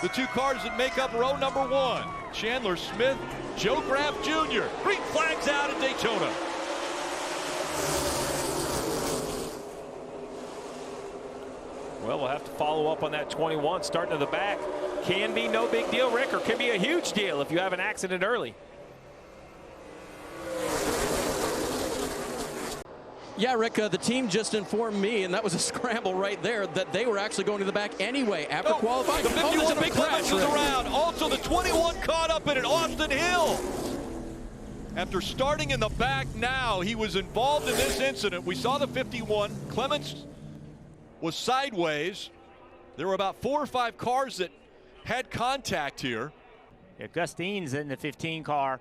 the two cars that make up row number one. Chandler Smith, Joe Graf Jr. Green flags out at Daytona. Well, we'll have to follow up on that 21 starting to the back. Can be no big deal, Rick, or can be a huge deal if you have an accident early. Yeah, Rick, the team just informed me, and that was a scramble right there, that they were actually going to the back anyway after qualifying. The 51 a big crash is around. Also, the 21 caught up in it, Austin Hill. After starting in the back now, he was involved in this incident. We saw the 51. Clements was sideways. There were about 4 or 5 cars that had contact here. Yeah, Gustine's in the 15 car.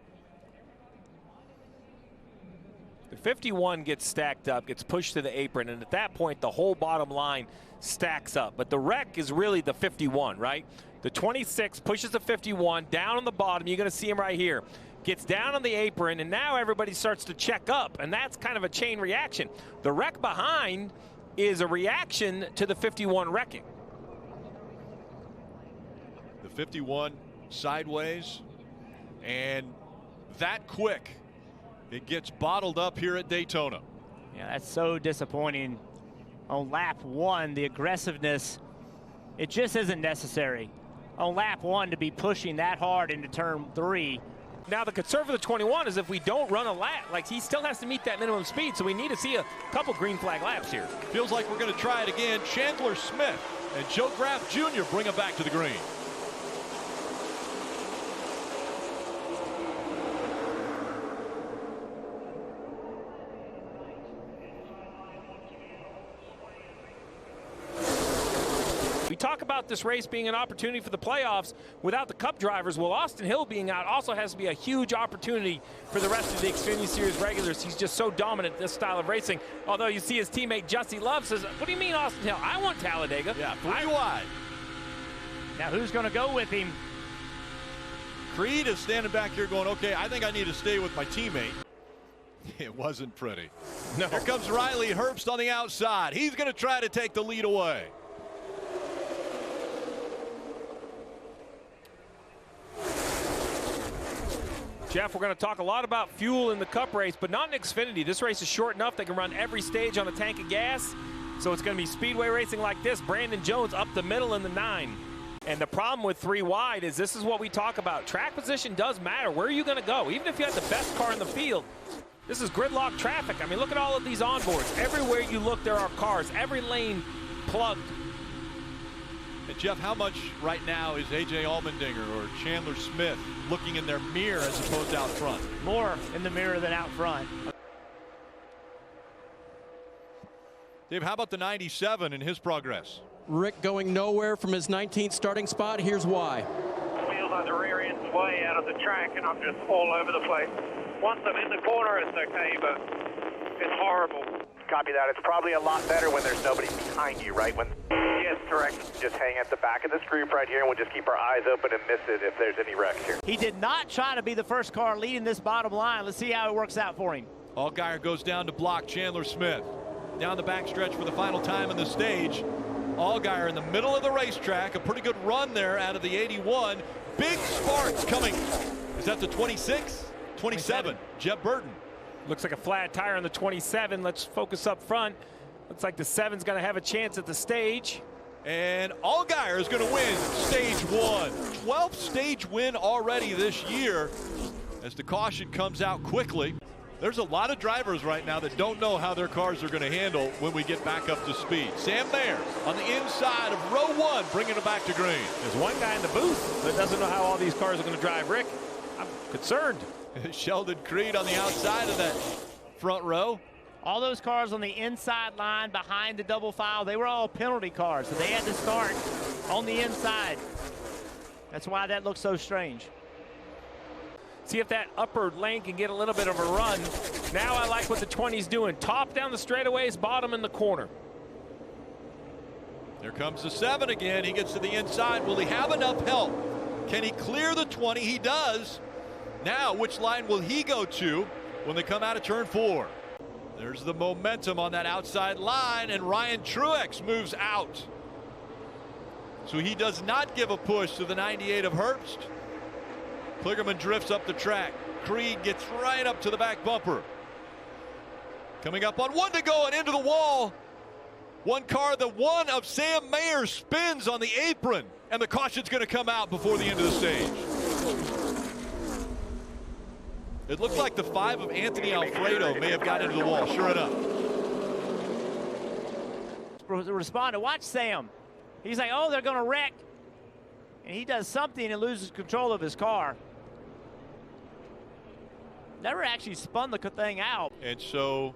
The 51 gets stacked up, gets pushed to the apron, and at that point, the whole bottom line stacks up. But the wreck is really the 51, right? The 26 pushes the 51 down on the bottom. You're going to see him right here. Gets down on the apron, and now everybody starts to check up, and that's kind of a chain reaction. The wreck behind is a reaction to the 51 wrecking. The 51 sideways, and that quick. It gets bottled up here at Daytona. Yeah, that's so disappointing. On lap 1, the aggressiveness, it just isn't necessary. On lap 1 to be pushing that hard into turn 3. Now the concern for the 21 is if we don't run a lap, like he still has to meet that minimum speed, so we need to see a couple green flag laps here. Feels like we're going to try it again. Chandler Smith and Joe Graf Jr. bring him back to the green. We talk about this race being an opportunity for the playoffs without the Cup drivers. Well, Austin Hill being out also has to be a huge opportunity for the rest of the Xfinity Series regulars. He's just so dominant in this style of racing. Although you see his teammate Jussie Love says, what do you mean Austin Hill? I want Talladega. Yeah, 3 wide. Now who's going to go with him? Creed is standing back here going, okay, I think I need to stay with my teammate. It wasn't pretty. No. Here comes Riley Herbst on the outside. He's going to try to take the lead away. Jeff, we're going to talk a lot about fuel in the Cup race, but not in Xfinity. This race is short enough they can run every stage on a tank of gas. So it's going to be speedway racing like this. Brandon Jones up the middle in the 9. And the problem with 3 wide is this is what we talk about. Track position does matter. Where are you going to go? Even if you have the best car in the field, this is gridlock traffic. I mean, look at all of these onboards. Everywhere you look, there are cars. Every lane plugged. And Jeff, how much right now is A.J. Allmendinger or Chandler Smith looking in their mirror as opposed to out front? More in the mirror than out front. Dave, how about the 97 and his progress? Rick going nowhere from his 19th starting spot. Here's why. Wheels on the rear end's way out of the track, and I'm just all over the place. Once I'm in the corner, it's okay, but it's horrible. Copy that. It's probably a lot better when there's nobody behind you, right? When Yes, correct. just hang at the back of this group right here, and we'll just keep our eyes open and miss it if there's any wrecks here. He did not try to be the first car leading this bottom line. Let's see how it works out for him. Allgaier goes down to block Chandler Smith. Down the backstretch for the final time in the stage. Allgaier in the middle of the racetrack. A pretty good run there out of the 81. Big sparks coming. Is that the 26? 27. Jeb Burton. Looks like a flat tire on the 27. Let's focus up front. Looks like the 7's going to have a chance at the stage. And Allgaier is going to win stage 1. 12th stage win already this year as the caution comes out quickly. There's a lot of drivers right now that don't know how their cars are going to handle when we get back up to speed. Sam Mayer on the inside of row 1, bringing it back to green. There's one guy in the booth that doesn't know how all these cars are going to drive. Rick, I'm concerned. Sheldon Creed on the outside of that front row. All those cars on the inside line behind the double file, they were all penalty cars, so they had to start on the inside. That's why that looks so strange. See if that upper lane can get a little bit of a run. Now I like what the 20's doing. Top down the straightaways, bottom in the corner. Here comes the 7 again. He gets to the inside. Will he have enough help? Can he clear the 20? He does. Now, which line will he go to when they come out of turn 4? There's the momentum on that outside line, and Ryan Truex moves out. So he does not give a push to the 98 of Herbst. Kligerman drifts up the track. Creed gets right up to the back bumper. Coming up on 1 to go and into the wall. One car, the one of Sam Mayer, spins on the apron, and the caution's going to come out before the end of the stage. It looked like the 5 of Anthony Alfredo may have got into the wall. Sure enough. Responded. Watch Sam. He's like, oh, they're going to wreck. And he does something and loses control of his car. Never actually spun the thing out. And so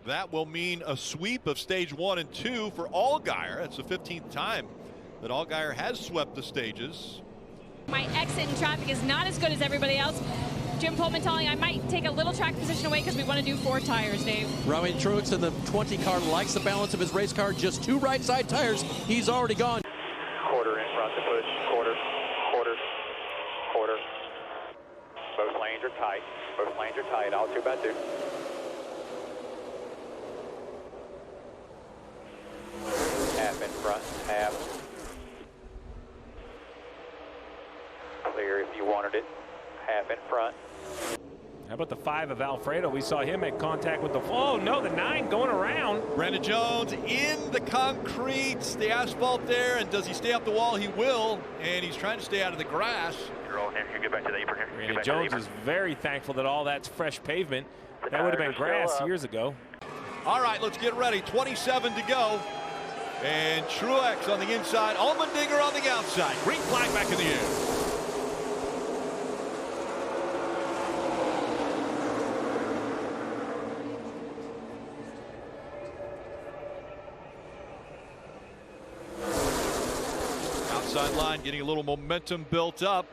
that will mean a sweep of stage 1 and 2 for Allgaier. That's the 15th time that Allgaier has swept the stages. My exit in traffic is not as good as everybody else. Jim Pullman telling I might take a little track position away because we want to do 4 tires, Dave. Ryan Truex in the 20 car likes the balance of his race car. Just 2 right side tires. He's already gone. Quarter in front to push. Quarter, quarter, quarter. Both lanes are tight. Both lanes are tight. All 2 by 2. Half in front, half. Clear if you wanted it. Half in front. How about the 5 of Alfredo? We saw him make contact with the, oh no, the 9 going around. Brandon Jones in the concrete, the asphalt there, and does he stay up the wall? He will, and he's trying to stay out of the grass. You're rolling here. You get back to the apron here. Brandon Jones is very thankful that all that's fresh pavement. That would have been grass years ago. All right, let's get ready. 27 to go. And Truex on the inside, Allmendinger on the outside. Green flag back in the air. Outside line getting a little momentum built up.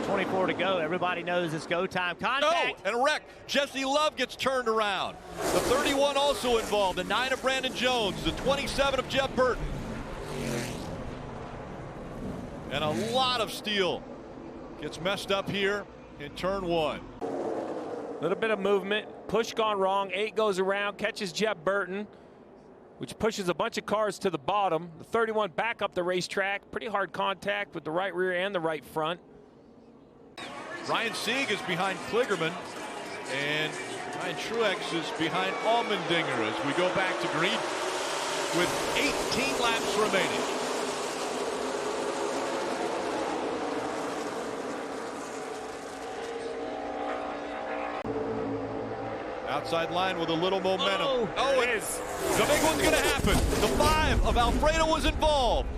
24 to go. Everybody knows it's go time. Contact. Oh, and a wreck. Jesse Love gets turned around. The 31 also involved. The 9 of Brandon Jones. The 27 of Jeff Burton. And a lot of steel gets messed up here in turn 1. Little bit of movement. Push gone wrong. 8 goes around. Catches Jeff Burton, which pushes a bunch of cars to the bottom. The 31 back up the racetrack. Pretty hard contact with the right rear and the right front. Ryan Sieg is behind Kligerman, and Ryan Truex is behind Allmendinger as we go back to green with 18 laps remaining. Outside line with a little momentum. Oh, it is. The big one's going to happen. The 5 of Alfredo was involved.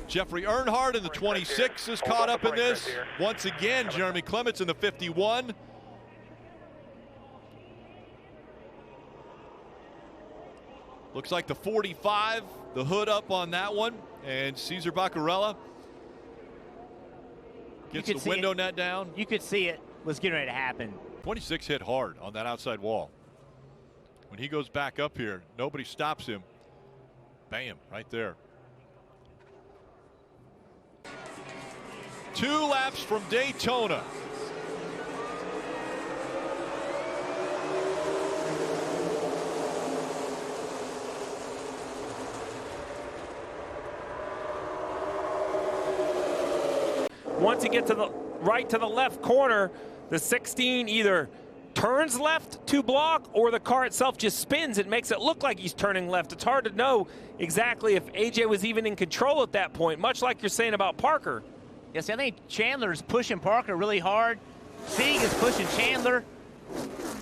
Jeffrey Earnhardt in the 26 is caught up in this. Once again, Jeremy Clements in the 51. Looks like the 45, the hood up on that one. And Cesar Baccarella gets the window net down. You could see it was getting ready to happen. 26 hit hard on that outside wall. When he goes back up here, nobody stops him. Bam, right there. 2 laps from Daytona. Once you get to the right to the left corner, the 16 either turns left to block or the car itself just spins. It makes it look like he's turning left. It's hard to know exactly if AJ was even in control at that point, much like you're saying about Parker. Yes, I think Chandler is pushing Parker really hard. Sieg is pushing Chandler.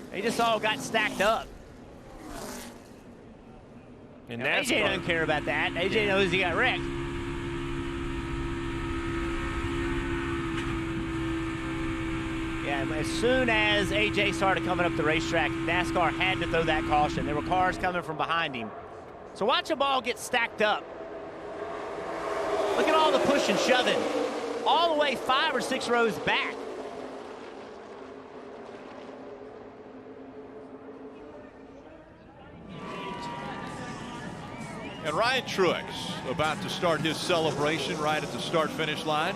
They just all got stacked up. And AJ doesn't care about that. AJ knows he got wrecked. Yeah, as soon as AJ started coming up the racetrack, NASCAR had to throw that caution. There were cars coming from behind him. So watch them all get stacked up. Look at all the push and shoving. All the way 5 or 6 rows back. And Ryan Truex about to start his celebration right at the start-finish line.